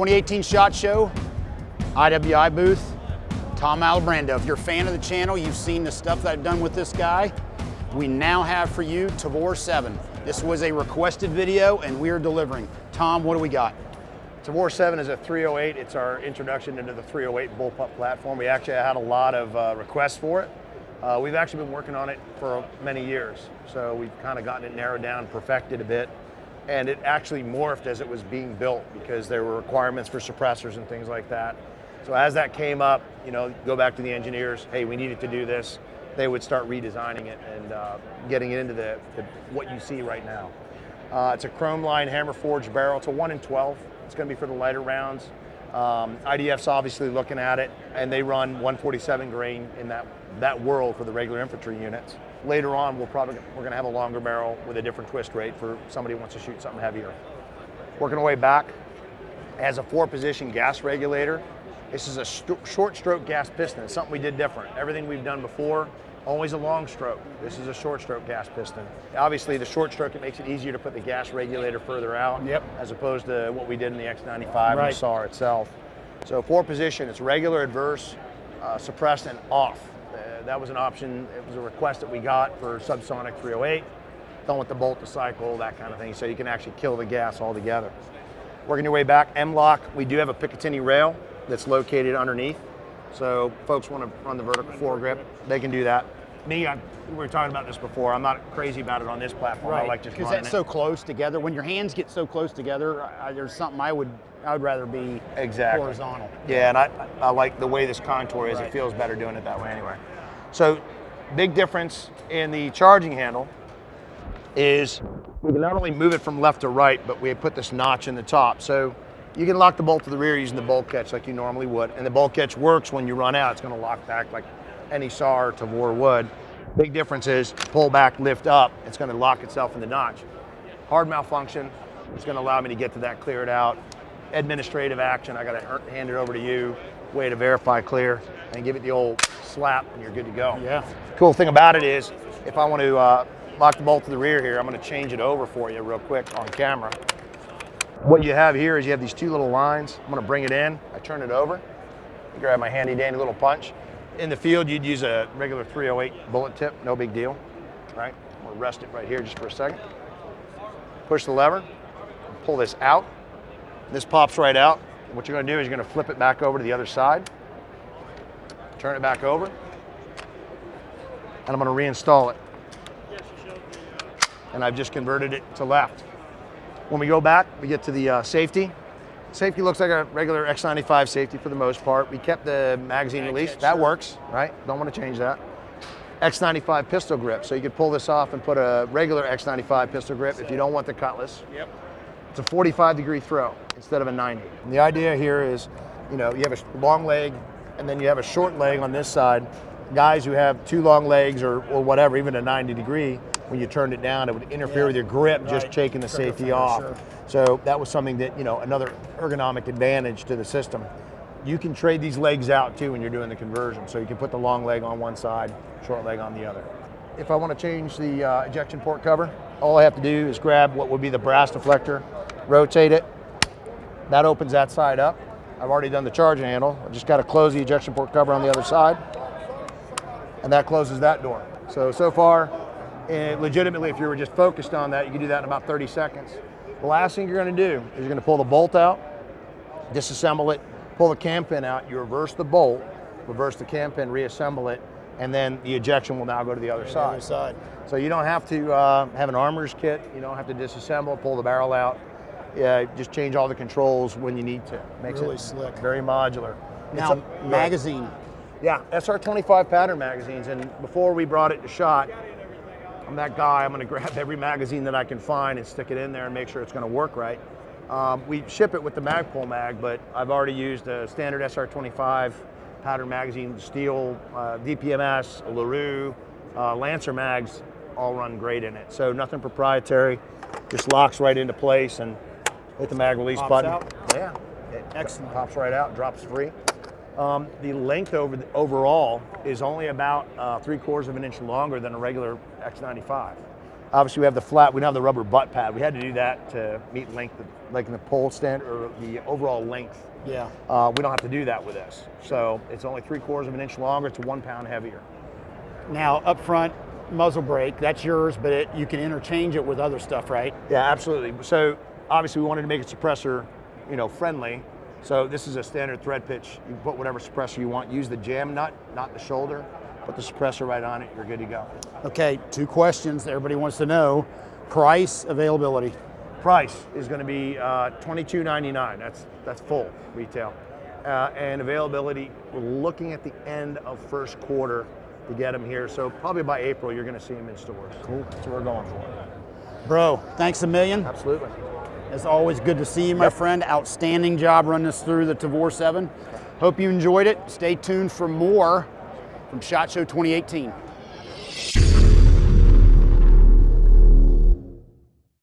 2018 SHOT Show, IWI booth, Tom Alibrando. If you're a fan of the channel, you've seen the stuff that I've done with this guy. We now have for you Tavor 7. This was a requested video and we are delivering. Tom, what do we got? Tavor 7 is a 308. It's our introduction into the 308 bullpup platform. We actually had a lot of requests for it. We've actually been working on it for many years. So we've kind of gotten it narrowed down, perfected a bit. And it actually morphed as it was being built because there were requirements for suppressors and things like that. So as that came up, you know, go back to the engineers, hey, we needed to do this. They would start redesigning it and getting it into what you see right now. It's a chrome line hammer forged barrel. It's a 1 in 12. It's going to be for the lighter rounds. IDF's obviously looking at it, and they run 147 grain in that world for the regular infantry units. Later on, we're going to have a longer barrel with a different twist rate for somebody who wants to shoot something heavier. Working our way back, it has a 4-position gas regulator. This is a short stroke gas piston. It's something we did different. Everything we've done before, always a long stroke. This is a short stroke gas piston. Obviously, the short stroke, it makes it easier to put the gas regulator further out, as opposed to what we did in the X95 and the SAR itself. So 4-position, it's regular, adverse, suppressed, and off. That was an option. It was a request that we got for subsonic 308. Don't want the bolt to cycle, that kind of thing, so you can actually kill the gas altogether. Working your way back, M-lock, we do have a Picatinny rail that's located underneath. So folks want to run the vertical foregrip, they can do that. Me, we were talking about this before, I'm not crazy about it on this platform. I like just running it. Because that's so close together. When your hands get so close together, there's something I would rather be horizontal. Yeah, and I like the way this contour is. It feels better doing it that way anyway. So big difference in the charging handle is we can not only move it from left to right, but we put this notch in the top. So you can lock the bolt to the rear using the bolt catch like you normally would. And the bolt catch works when you run out. It's going to lock back like any SAR or Tavor would. Big difference is pull back, lift up. It's going to lock itself in the notch. Hard malfunction. It's going to allow me to get to that, clear it out. Administrative action, I got to hand it over to you. Way to verify clear and give it the old slap and you're good to go. Yeah. Cool thing about it is if I want to lock the bolt to the rear here, I'm going to change it over for you real quick on camera. What you have here is you have these 2 little lines. I'm going to bring it in. I turn it over. Grab my handy dandy little punch. In the field, you'd use a regular 308 bullet tip. No big deal. Right? I'm going to rest it right here just for a second. Push the lever. Pull this out. This pops right out. What you're going to do is you're going to flip it back over to the other side. Turn it back over. And I'm going to reinstall it. And I've just converted it to left. When we go back, we get to the safety. Safety looks like a regular X95 safety for the most part. We kept the magazine release. That works, right? Don't want to change that. X95 pistol grip. So you could pull this off and put a regular X95 pistol grip if you don't want the cutlass. It's a 45-degree throw instead of a 90. And the idea here is, you know, you have a long leg and then you have a short leg on this side. Guys who have 2 long legs or whatever, even a 90-degree, when you turned it down, it would interfere with your grip, just taking the safety off. So that was something that, you know, another ergonomic advantage to the system. You can trade these legs out too when you're doing the conversion. So you can put the long leg on one side, short leg on the other. If I want to change the ejection port cover, all I have to do is grab what would be the brass deflector, rotate it. That opens that side up. I've already done the charging handle. I just got to close the ejection port cover on the other side. And that closes that door. So far, legitimately, if you were just focused on that, you can do that in about 30 seconds. The last thing you're going to do is you're going to pull the bolt out, disassemble it, pull the cam pin out, you reverse the bolt, reverse the cam pin, reassemble it, and then the ejection will now go to the other side. So you don't have to have an armorer's kit. You don't have to disassemble, pull the barrel out. Just change all the controls when you need to. Makes really it slick. Very modular. Now, magazine. Yeah, SR25 pattern magazines, and before we brought it to SHOT, I'm that guy, I'm gonna grab every magazine that I can find and stick it in there and make sure it's gonna work right. We ship it with the Magpul mag, but I've already used a standard SR25 pattern magazine, steel, DPMS, LaRue, Lancer mags, all run great in it. So nothing proprietary, just locks right into place and hit the mag release button. Yeah, excellent. Pops right out, drops free. The length overall is only about 3/4 of an inch longer than a regular X95. Obviously, we have the flat. We don't have the rubber butt pad. We had to do that to meet length, like in the pole stand or the overall length. Yeah. We don't have to do that with this. So it's only 3/4 of an inch longer. It's 1 pound heavier. Now, up front, muzzle brake, that's yours, but you can interchange it with other stuff, right? Yeah, absolutely. So obviously, we wanted to make it suppressor, friendly. So this is a standard thread pitch. You put whatever suppressor you want. Use the jam nut, not the shoulder. Put the suppressor right on it. You're good to go. Okay, 2 questions everybody wants to know. Price, availability. Price is going to be $22.99. That's full retail. And availability, we're looking at the end of first quarter to get them here. So probably by April, you're going to see them in stores. Cool. That's what we're going for. Bro, thanks a million. Absolutely. It's always good to see you, my friend. Outstanding job running us through the Tavor 7. Hope you enjoyed it. Stay tuned for more from SHOT Show 2018.